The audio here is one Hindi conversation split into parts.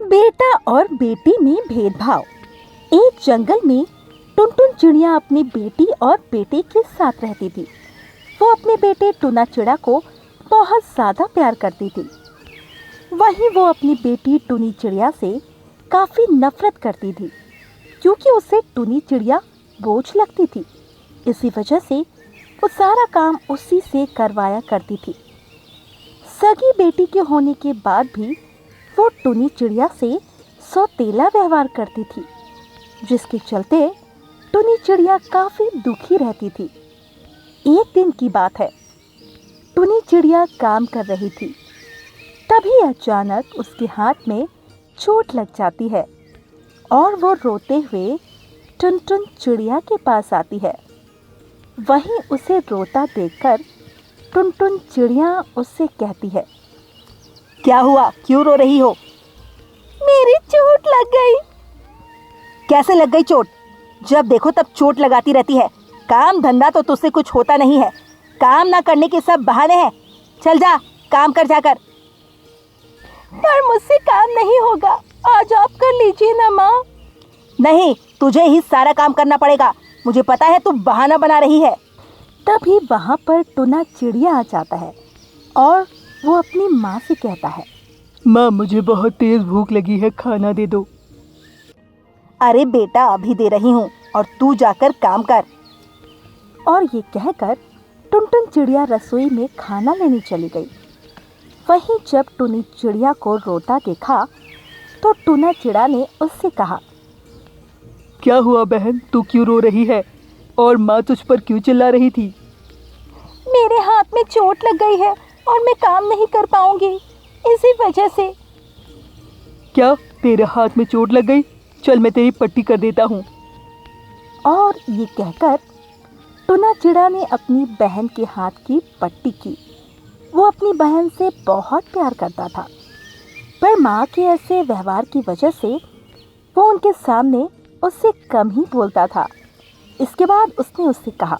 बेटा और बेटी में भेदभाव। एक जंगल में टुनटुन चिड़िया अपनी बेटी और बेटे के साथ रहती थी। वो अपने बेटे टुना चिड़ा को बहुत ज़्यादा प्यार करती थी। वहीं वो अपनी बेटी टुनी चिड़िया से काफ़ी नफरत करती थी, क्योंकि उसे टुनी चिड़िया बोझ लगती थी। इसी वजह से वो सारा काम उसी से करवाया करती थी। सगी बेटी के होने के बाद भी वो टुनी चिड़िया से सौतेला व्यवहार करती थी, जिसके चलते टुनी चिड़िया काफ़ी दुखी रहती थी। एक दिन की बात है, टुनी चिड़िया काम कर रही थी। तभी अचानक उसके हाथ में चोट लग जाती है और वो रोते हुए टुनटुन चिड़िया के पास आती है। वहीं उसे रोता देखकर टुनटुन चिड़िया उससे कहती है, क्या हुआ, क्यों रो रही हो? मेरी चोट लग गई। कैसे लग गई चोट? जब देखो तब चोट लगाती रहती है। काम धंधा तो तुझसे कुछ होता नहीं है। काम ना करने के सब बहाने हैं। चल जा, काम कर जाकर। पर मुझसे काम नहीं होगा, आज आप कर लीजिए ना माँ। नहीं, तुझे ही सारा काम करना पड़ेगा। मुझे पता है तू बहाना बना रही है। तभी वहाँ पर टुना चिड़िया आ जाता है और वो अपनी माँ से कहता है, माँ, मुझे बहुत तेज भूख लगी है, खाना दे दो। अरे बेटा, अभी दे रही हूँ और तू जाकर काम कर। और ये कहकर टुनटुन चिड़िया रसोई में खाना लेने चली गई। वहीं जब टुनी चिड़िया को रोता देखा तो टुना चिड़ा ने उससे कहा, क्या हुआ बहन, तू क्यों रो रही है? और माँ तुझ पर क्यों चिल्ला रही थी? मेरे हाथ में चोट लग गई है और मैं काम नहीं कर पाऊंगी, इसी वजह से। क्या तेरे हाथ में चोट लग गई? चल मैं तेरी पट्टी कर देता हूँ। और ये कहकर टुना चिड़ा ने अपनी बहन के हाथ की पट्टी की। वो अपनी बहन से बहुत प्यार करता था, पर माँ के ऐसे व्यवहार की वजह से वो उनके सामने उससे कम ही बोलता था। इसके बाद उसने उससे कहा,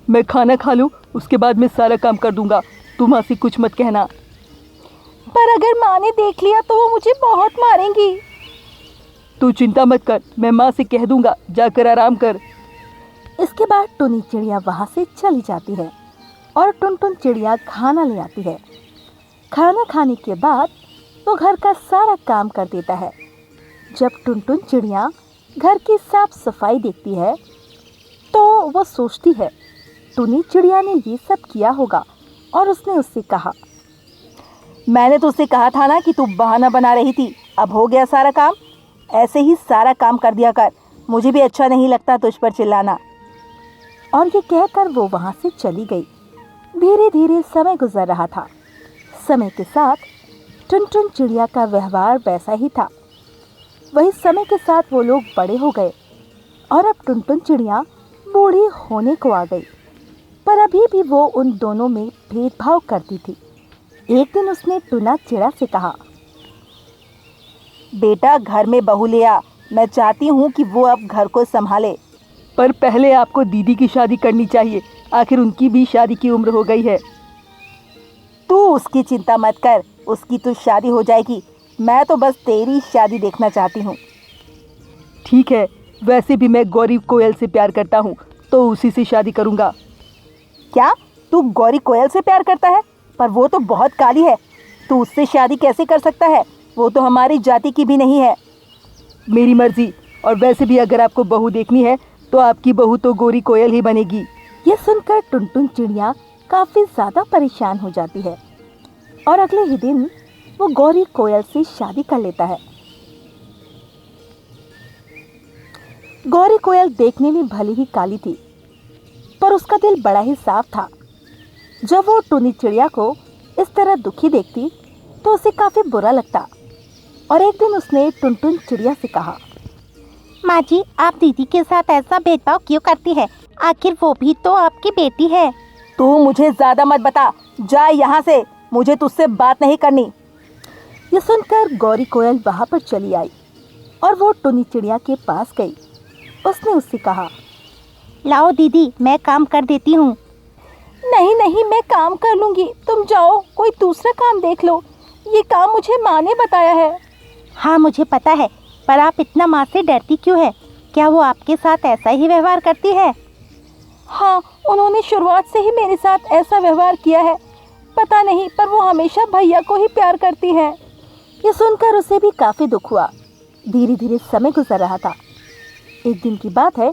मैं खाना खा लूँ, उसके बाद मैं सारा काम कर दूंगा। तू माँ से कुछ मत कहना। पर अगर माँ ने देख लिया तो वो मुझे बहुत मारेंगी। तू चिंता मत कर, मैं माँ से कह दूंगा, जाकर आराम कर। इसके बाद टुनी चिड़िया वहाँ से चली जाती है और टुनटुन चिड़िया खाना ले आती है। खाना खाने के बाद वो घर का सारा काम कर देता है। जब टुनटुन चिड़िया घर की साफ सफाई देखती है तो वो सोचती है टुनी चिड़िया ने ये सब किया होगा, और उसने उससे कहा, मैंने तो उससे कहा था ना कि तू बहाना बना रही थी। अब हो गया सारा काम। ऐसे ही सारा काम कर दिया कर। मुझे भी अच्छा नहीं लगता तुझ पर चिल्लाना। और ये कहकर वो वहाँ से चली गई। धीरे धीरे समय गुजर रहा था। समय के साथ टुनटुन चिड़िया का व्यवहार वैसा ही था। वही समय के साथ वो लोग बड़े हो गए और अब टुनटुन चिड़िया बूढ़ी होने को आ गई, पर अभी भी वो उन दोनों में भेदभाव करती थी। एक दिन उसने टुना चिड़ा से कहा, बेटा, घर में बहू ले आ। मैं चाहती हूँ कि वो अब घर को संभाले। पर पहले आपको दीदी की शादी करनी चाहिए, आखिर उनकी भी शादी की उम्र हो गई है। तू उसकी चिंता मत कर, उसकी तो शादी हो जाएगी। मैं तो बस तेरी शादी देखना चाहती हूँ। ठीक है, वैसे भी मैं गौरी कोयल से प्यार करता हूँ, तो उसी से शादी करूँगा। क्या तू गौरी कोयल से प्यार करता है? पर वो तो बहुत काली है। तू उससे शादी कैसे कर सकता है? वो तो हमारी जाति की भी नहीं है। मेरी मर्जी। और वैसे भी अगर आपको बहू देखनी है तो आपकी बहू तो गौरी कोयल ही बनेगी। ये सुनकर टुनटुन चिड़िया काफी ज्यादा परेशान हो जाती है और अगले ही दिन वो गौरी कोयल से शादी कर लेता है। गौरी कोयल देखने में भली ही काली थी, पर उसका दिल बड़ा ही साफ था। जब वो टुनी चिड़िया को इस तरह दुखी देखती तो उसे काफी बुरा लगता, और एक दिन उसने टुनटुन चिड़िया से कहा, माँ जी, आप दीदी के साथ ऐसा भेदभाव क्यों करती है? आखिर वो भी तो आपकी बेटी है। तू मुझे ज्यादा मत बता, जा यहाँ से। मुझे तुझसे बात नहीं करनी। ये सुनकर गौरी कोयल वहाँ पर चली आई और वो टुनी चिड़िया के पास गई। उसने उससे कहा, लाओ दीदी, मैं काम कर देती हूँ। नहीं नहीं, मैं काम कर लूँगी, तुम जाओ, कोई दूसरा काम देख लो। ये काम मुझे माँ ने बताया है। हाँ मुझे पता है, पर आप इतना माँ से डरती क्यों है? क्या वो आपके साथ ऐसा ही व्यवहार करती है? हाँ, उन्होंने शुरुआत से ही मेरे साथ ऐसा व्यवहार किया है। पता नहीं, पर वो हमेशा भैया को ही प्यार करती है। ये सुनकर उसे भी काफ़ी दुख हुआ। धीरे धीरे समय गुजर रहा था। एक दिन की बात है,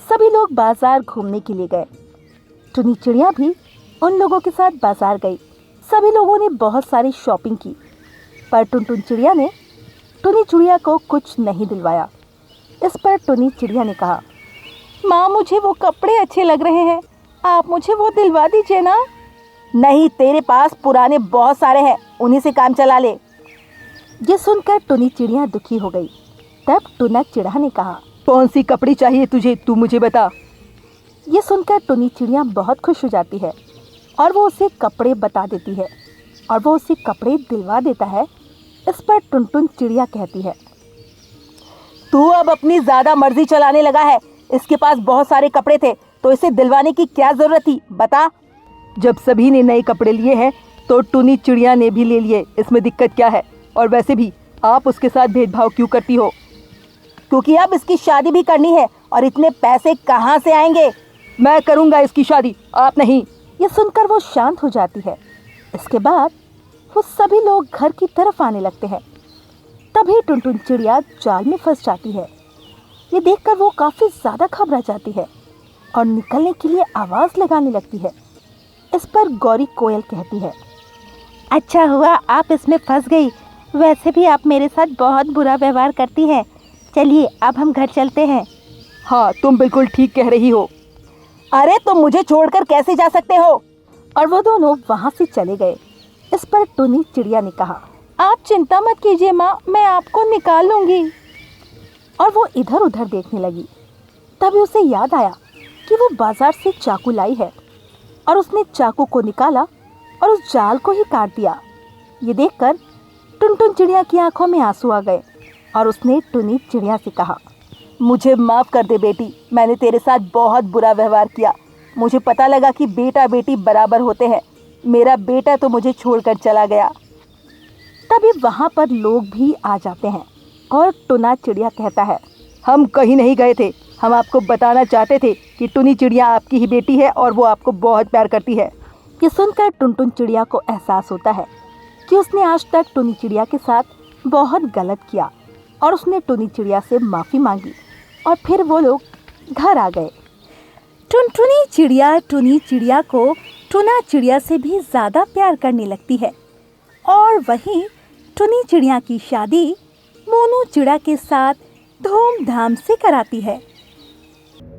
सभी लोग बाजार घूमने के लिए गए। टुनी चिड़िया भी उन लोगों के साथ बाजार गई। सभी लोगों ने बहुत सारी शॉपिंग की, पर टुनटुन चिड़िया ने टुनी चिड़िया को कुछ नहीं दिलवाया। इस पर टुनी चिड़िया ने कहा, माँ, मुझे वो कपड़े अच्छे लग रहे हैं, आप मुझे वो दिलवा दीजिए ना। नहीं, तेरे पास पुराने बहुत सारे हैं, उन्हीं से काम चला ले। ये सुनकर टुनी चिड़िया दुखी हो गई। तब टुना चिड़ा ने कहा, कौन सी कपड़ी चाहिए तुझे, तू मुझे बता। ये सुनकर टुनी चिड़िया बहुत खुश हो जाती है और वो उसे कपड़े बता देती है और वो उसे कपड़े दिलवा देता है। इस पर टुनटुन चिड़िया कहती है, तू अब अपनी ज़्यादा मर्जी चलाने लगा है। इसके पास बहुत सारे कपड़े थे, तो इसे दिलवाने की क्या ज़रूरत थी, बता। जब सभी ने नए कपड़े लिए हैं तो टुनी चिड़िया ने भी ले लिए, इसमें दिक्कत क्या है? और वैसे भी आप उसके साथ भेदभाव क्यों करती हो? क्योंकि अब इसकी शादी भी करनी है, और इतने पैसे कहाँ से आएंगे? मैं करूँगा इसकी शादी, आप नहीं। ये सुनकर वो शांत हो जाती है। इसके बाद वो सभी लोग घर की तरफ आने लगते हैं। तभी टुनटुन चिड़िया जाल में फंस जाती है। ये देखकर वो काफ़ी ज़्यादा घबरा जाती है और निकलने के लिए आवाज़ लगाने लगती है। इस पर गौरी कोयल कहती है, अच्छा हुआ आप इसमें फंस गई, वैसे भी आप मेरे साथ बहुत बुरा व्यवहार करती हैं। चलिए अब हम घर चलते हैं। हाँ, तुम बिल्कुल ठीक कह रही हो। अरे तुम मुझे छोड़कर कैसे जा सकते हो? और वो दोनों वहाँ से चले गए। इस पर टुनी चिड़िया ने कहा, आप चिंता मत कीजिए माँ, मैं आपको निकाल लूँगी। और वो इधर उधर देखने लगी। तभी उसे याद आया कि वो बाजार से चाकू लाई है और उसने चाकू को निकाला और उस जाल को ही काट दिया। ये देखकर टुनटुन चिड़िया की आंखों में आंसू आ गए और उसने टुनी चिड़िया से कहा, मुझे माफ़ कर दे बेटी, मैंने तेरे साथ बहुत बुरा व्यवहार किया। मुझे पता लगा कि बेटा बेटी बराबर होते हैं। मेरा बेटा तो मुझे छोड़कर चला गया। तभी वहाँ पर लोग भी आ जाते हैं और टुना चिड़िया कहता है, हम कहीं नहीं गए थे, हम आपको बताना चाहते थे कि टुनी चिड़िया आपकी ही बेटी है और वो आपको बहुत प्यार करती है। ये सुनकर टुनटुन चिड़िया को एहसास होता है कि उसने आज तक टुनी चिड़िया के साथ बहुत गलत किया और उसने टुनी चिड़िया से माफ़ी मांगी और फिर वो लोग घर आ गए। टुनटुनी चिड़िया टुनी चिड़िया को टुना चिड़िया से भी ज़्यादा प्यार करने लगती है और वहीं टुनी चिड़िया की शादी मोनू चिड़ा के साथ धूमधाम से कराती है।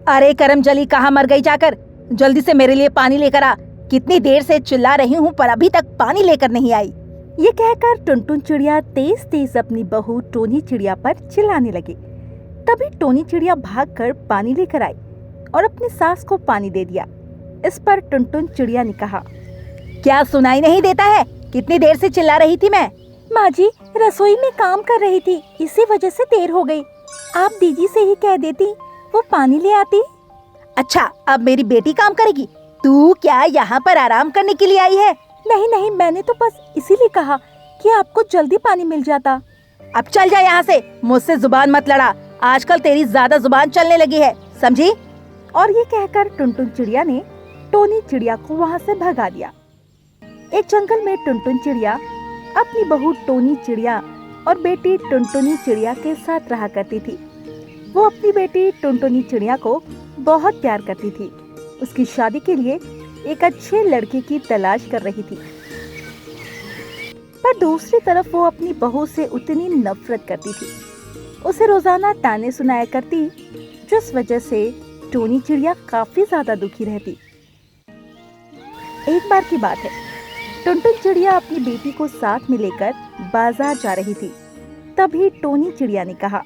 अरे करमजली, कहाँ मर गई जाकर? जल्दी से मेरे लिए पानी लेकर आ। कितनी देर से चिल्ला रही हूँ पर अभी तक पानी लेकर नहीं आई। ये कहकर टुनटुन चिड़िया तेज तेज अपनी बहू टोनी चिड़िया पर चिल्लाने लगी। तभी टोनी चिड़िया भागकर पानी लेकर आई और अपनी सास को पानी दे दिया। इस पर टुनटुन चिड़िया ने कहा, क्या सुनाई नहीं देता है? कितनी देर से चिल्ला रही थी मैं? माँ जी, रसोई में काम कर रही थी, इसी वजह से देर हो गई। आप दीदी से ही कह देती, वो पानी ले आती। अच्छा, अब मेरी बेटी काम करेगी? तू क्या यहाँ पर आराम करने के लिए आई है? नहीं नहीं, मैंने तो बस इसीलिए कहा कि आपको जल्दी पानी मिल जाता। अब चल जा यहाँ से, मुझसे जुबान मत लड़ा। आजकल तेरी ज्यादा जुबान चलने लगी है, समझी? और ये कहकर टुनटुन चिड़िया ने टोनी चिड़िया को वहाँ से भगा दिया। एक जंगल में टुनटुन चिड़िया अपनी बहू टोनी चिड़िया और बेटी टुनटुनी चिड़िया के साथ रहा करती थी। वो अपनी बेटी टुनटुनी चिड़िया को बहुत प्यार करती थी। उसकी शादी के लिए एक अच्छे लड़के की तलाश कर रही थी, पर दूसरी तरफ वो अपनी बहू से उतनी नफरत करती थी। उसे रोजाना ताने सुनाया करती, जिस वजह से टोनी चिड़िया काफी ज्यादा दुखी रहती। एक बार की बात है, टुनटुन चिड़िया अपनी बेटी को साथ में लेकर बाजार जा रही थी। तभी टोनी चिड़िया ने कहा,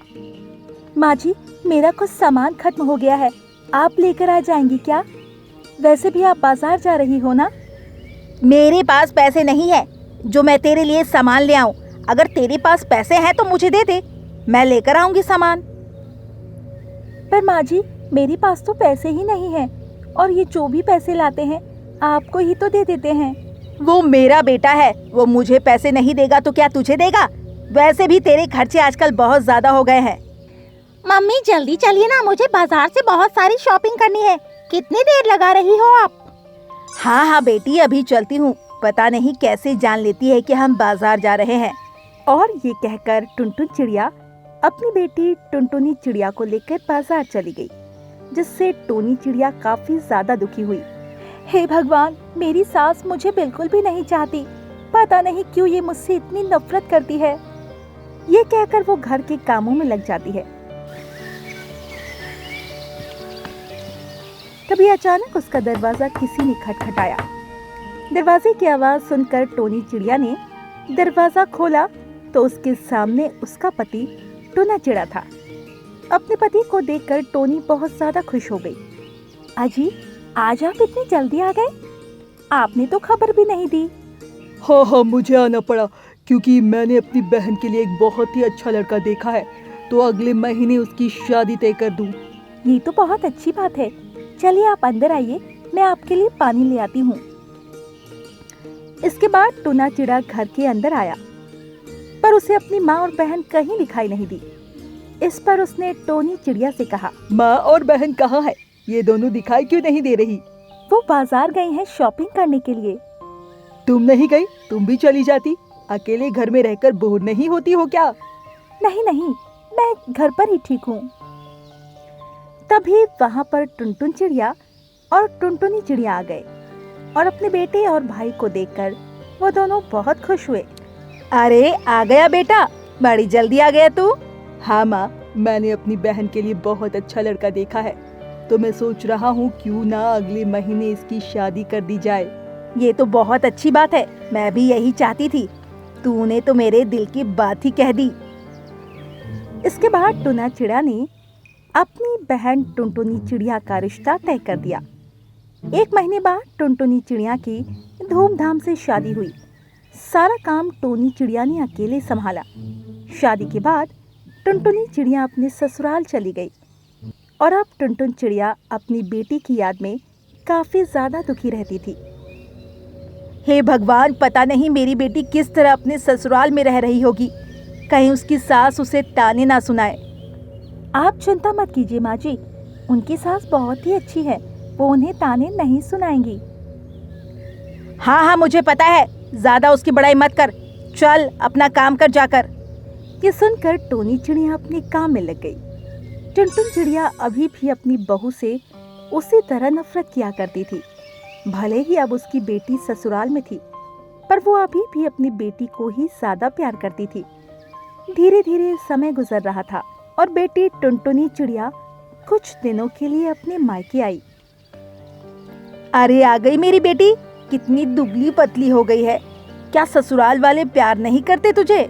माँ जी, मेरा कुछ सामान खत्म हो गया है, आप लेकर आ जाएंगी क्या? वैसे भी आप बाजार जा रही हो ना? मेरे पास पैसे नहीं है जो मैं तेरे लिए सामान ले आऊं। अगर तेरे पास पैसे हैं तो मुझे दे दे, मैं लेकर आऊंगी सामान। पर माँ जी, मेरे पास तो पैसे ही नहीं है, और ये जो भी पैसे लाते हैं आपको ही तो दे देते हैं। वो मेरा बेटा है, वो मुझे पैसे नहीं देगा तो क्या तुझे देगा? वैसे भी तेरे खर्चे आजकल बहुत ज्यादा हो गए हैं। मम्मी जल्दी चलिए ना, मुझे बाजार से बहुत सारी शॉपिंग करनी है। कितनी देर लगा रही हो आप? हाँ हाँ बेटी, अभी चलती हूँ। पता नहीं कैसे जान लेती है कि हम बाजार जा रहे हैं। और ये कहकर टुनटुन चिड़िया अपनी बेटी टुनटुनी चिड़िया को लेकर बाजार चली गई, जिससे टोनी चिड़िया काफी ज्यादा दुखी हुई। हे भगवान, मेरी सास मुझे बिल्कुल भी नहीं चाहती। पता नहीं क्यों ये मुझसे इतनी नफरत करती है। ये कहकर वो घर के कामों में लग जाती है। तभी अचानक उसका दरवाजा किसी ने खटखटाया। दरवाजे की आवाज सुनकर टोनी चिड़िया ने दरवाजा खोला तो उसके सामने उसका पति टूना चिड़ा था। अपने पति को देखकर टोनी बहुत ज्यादा खुश हो गई। अजी, आज आप इतनी जल्दी आ गए? आपने तो खबर भी नहीं दी। हाँ, मुझे आना पड़ा क्योंकि मैंने अपनी बहन के लिए एक बहुत ही अच्छा लड़का देखा है, तो अगले महीने उसकी शादी तय कर दूं। ये तो बहुत अच्छी बात है। चलिए आप अंदर आइए, मैं आपके लिए पानी ले आती हूँ। इसके बाद टूना चिड़ा घर के अंदर आया, पर उसे अपनी माँ और बहन कहीं दिखाई नहीं दी। इस पर उसने टोनी चिड़िया से कहा, माँ और बहन कहाँ है? ये दोनों दिखाई क्यों नहीं दे रही? वो बाजार गई हैं शॉपिंग करने के लिए। तुम नहीं गई? तुम भी चली जाती। अकेले घर में रहकर बोर नहीं होती हो क्या? नहीं नहीं, मैं घर पर ही ठीक हूँ। तभी वहाँ पर टुनटुन चिड़िया और टुनटुनी चिड़िया आ गए और अपने बेटे और भाई को देखकर वो दोनों बहुत खुश हुए। अरे आ गया बेटा, बड़ी जल्दी आ गया तू। हाँ माँ, मैंने अपनी बहन के लिए बहुत अच्छा लड़का देखा है, तो मैं सोच रहा हूँ क्यों ना अगले महीने इसकी शादी कर दी जाए। ये तो बहुत अच्छी बात है, मैं भी यही चाहती थी। तूने तो मेरे दिल की बात ही कह दी। इसके बाद टूना चिड़ा ने अपनी बहन टुनटुनी चिड़िया का रिश्ता तय कर दिया। 1 महीने बाद टुनटुनी चिड़िया की धूमधाम से शादी हुई। सारा काम टोनी चिड़िया ने अकेले संभाला। शादी के बाद टुनटुनी चिड़िया अपने ससुराल चली गई और अब टुनटुन चिड़िया अपनी बेटी की याद में काफी ज्यादा दुखी रहती थी। हे भगवान, पता नहीं मेरी बेटी किस तरह अपने ससुराल में रह रही होगी। कहीं उसकी सास उसे ताने ना सुनाए। आप चिंता मत कीजिए माँ जी, उनकी सास बहुत ही अच्छी है, वो उन्हें ताने नहीं सुनाएंगी। हाँ हाँ, मुझे पता है, ज्यादा उसकी बड़ाई मत कर। चल अपना काम कर जाकर। ये सुनकर टोनी चिड़िया अपने काम में लग गई। टुनटुन चिड़िया अभी भी अपनी बहू से उसी तरह नफरत किया करती थी। भले ही अब उसकी बेटी ससुराल में थी, पर वो अभी भी अपनी बेटी को ही ज्यादा प्यार करती थी। धीरे धीरे समय गुजर रहा था और बेटी टुनटुनी चिड़िया कुछ दिनों के लिए अपने मायके आई। अरे आ गई मेरी बेटी, कितनी दुबली पतली हो गई है। क्या ससुराल वाले प्यार नहीं करते तुझे?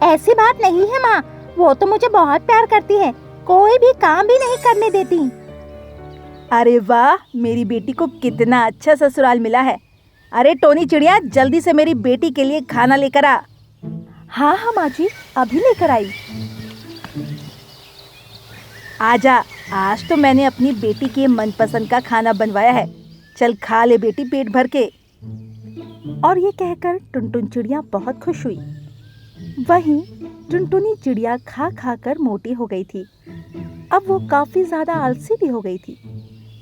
ऐसी बात नहीं है माँ, वो तो मुझे बहुत प्यार करती है, कोई भी काम भी नहीं करने देती। अरे वाह, मेरी बेटी को कितना अच्छा ससुराल मिला है। अरे टोनी चिड़िया, जल्दी से मेरी बेटी के लिए खाना लेकर आ। हाँ हाँ माँ जी, अभी लेकर आई। आजा, आज तो मैंने अपनी बेटी के मनपसंद का खाना बनवाया है। चल खा ले बेटी पेट भर के। और ये कहकर टुनटुन चिड़िया बहुत खुश हुई। वहीं टुनटुनी चिड़िया खा खा कर मोटी हो गई थी। अब वो काफी ज्यादा आलसी भी हो गई थी,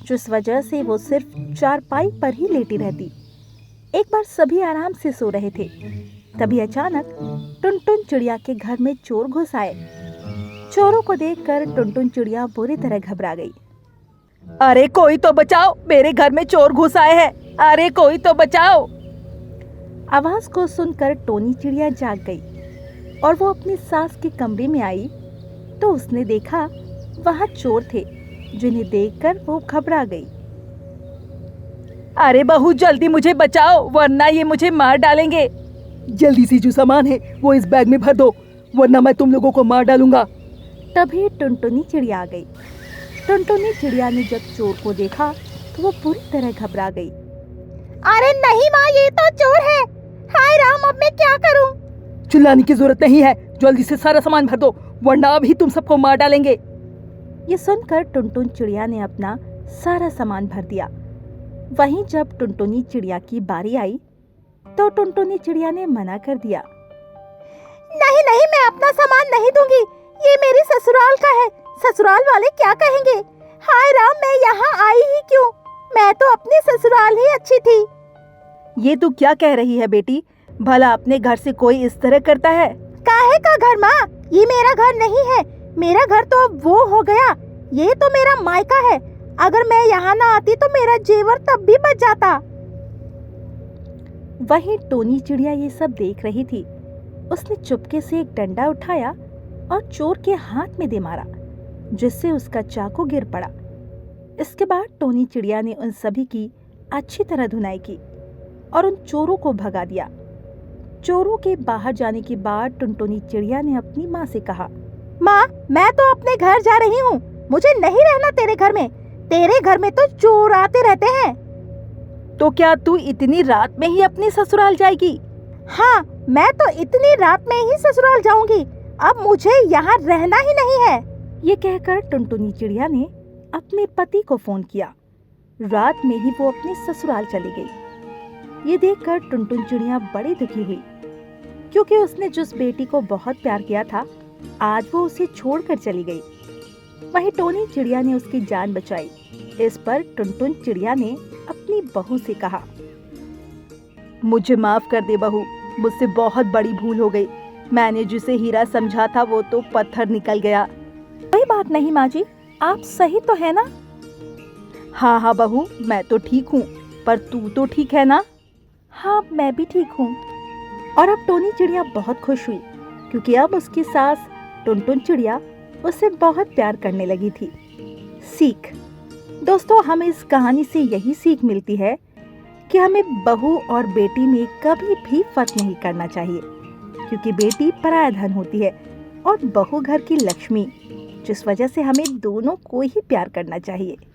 जिस वजह से वो सिर्फ चारपाई पर ही लेटी रहती। एक बार सभी आराम से सो रहे थे, तभी अचानक टुनटुन चिड़िया के घर में चोर घुस आए। चोरों को देखकर टुनटुन चिड़िया बुरी तरह घबरा गई। अरे कोई तो बचाओ, मेरे घर में चोर घुस आए हैं। अरे कोई तो बचाओ। आवाज को सुनकर टोनी चिड़िया जाग गई और वो अपनी सास के कमरे में आई तो उसने देखा वहाँ चोर थे, जिन्हें देखकर वो घबरा गई। अरे बहू, जल्दी मुझे बचाओ, वरना ये मुझे मार डालेंगे। जल्दी से जो सामान है वो इस बैग में भर दो, वरना मैं तुम लोगों को मार डालूंगा। तभी टुनटुनी चिड़िया आ गई। टुनटुनी चिड़िया ने जब चोर को देखा तो वो पूरी तरह घबरा गई। अरे नहीं माँ, ये तो चोर है। हाय राम, अब मैं क्या करूँ? चिल्लाने की जरूरत नहीं है, जल्दी से सारा सामान भर दो, वरना अभी तुम सबको मार डालेंगे। ये सुनकर टुनटुन चिड़िया ने अपना सारा सामान भर दिया। वहीं जब टुनटुनी चिड़िया की बारी आई तो टुनटुनी चिड़िया ने मना कर दिया। नहीं नहीं, मैं अपना सामान नहीं दूंगी, ये मेरी ससुराल का है, ससुराल वाले क्या कहेंगे। हाय राम, मैं यहाँ आई ही क्यों, मैं तो अपनी ससुराल ही अच्छी थी। ये तू क्या कह रही है बेटी? भला अपने घर से कोई इस तरह करता है? काहे का घर माँ, ये मेरा घर नहीं है, मेरा घर तो अब वो हो गया, ये तो मेरा मायका है। अगर मैं यहाँ ना आती तो मेरा जेवर तब भी बच जाता। वहीं टोनी चिड़िया ये सब देख रही थी। उसने चुपके से एक डंडा उठाया और चोर के हाथ में दे मारा, जिससे उसका चाकू गिर पड़ा। इसके बाद टोनी चिड़िया ने उन सभी की अच्छी तरह धुनाई की और उन चोरों को भगा दिया। चोरों के बाहर जाने के बाद टुनटुनी चिड़िया ने अपनी माँ से कहा, माँ, मैं तो अपने घर जा रही हूँ, मुझे नहीं रहना तेरे घर में, तेरे घर में तो चोर आते रहते हैं। तो क्या तू इतनी रात में ही अपनी ससुराल जाएगी? हाँ, मैं तो इतनी रात में ही ससुराल जाऊंगी, अब मुझे यहाँ रहना ही नहीं है। ये कहकर टुनटुनी चिड़िया ने अपने पति को फोन किया। रात में ही वो अपने ससुराल चली गई। ये देखकर टुनटुन चिड़िया बड़ी दुखी हुई, क्योंकि उसने जिस बेटी को बहुत प्यार किया था, आज वो उसे छोड़कर चली गई। वहीं टोनी चिड़िया ने उसकी जान बचाई। इस पर टुनटुन चिड़िया ने अपनी बहू से कहा, मुझे माफ कर दे बहू, मुझसे बहुत बड़ी भूल हो गई। मैंने जिसे हीरा समझा था वो तो पत्थर निकल गया। कोई बात नहीं माँ जी, आप सही तो है ना? हाँ हाँ बहू, मैं तो ठीक हूँ, पर तू तो ठीक है ना? हाँ, मैं भी ठीक हूँ। और अब टोनी चिड़िया बहुत खुश हुई, क्योंकि अब उसकी सास टुनटुन चिड़िया उससे बहुत प्यार करने लगी थी। सीख दोस्तों, हमें इस कहानी से यही सीख मिलती है कि हमें बहू और बेटी में कभी भी फर्क नहीं करना चाहिए, क्योंकि बेटी पराया धन होती है और बहू घर की लक्ष्मी, जिस वजह से हमें दोनों को ही प्यार करना चाहिए।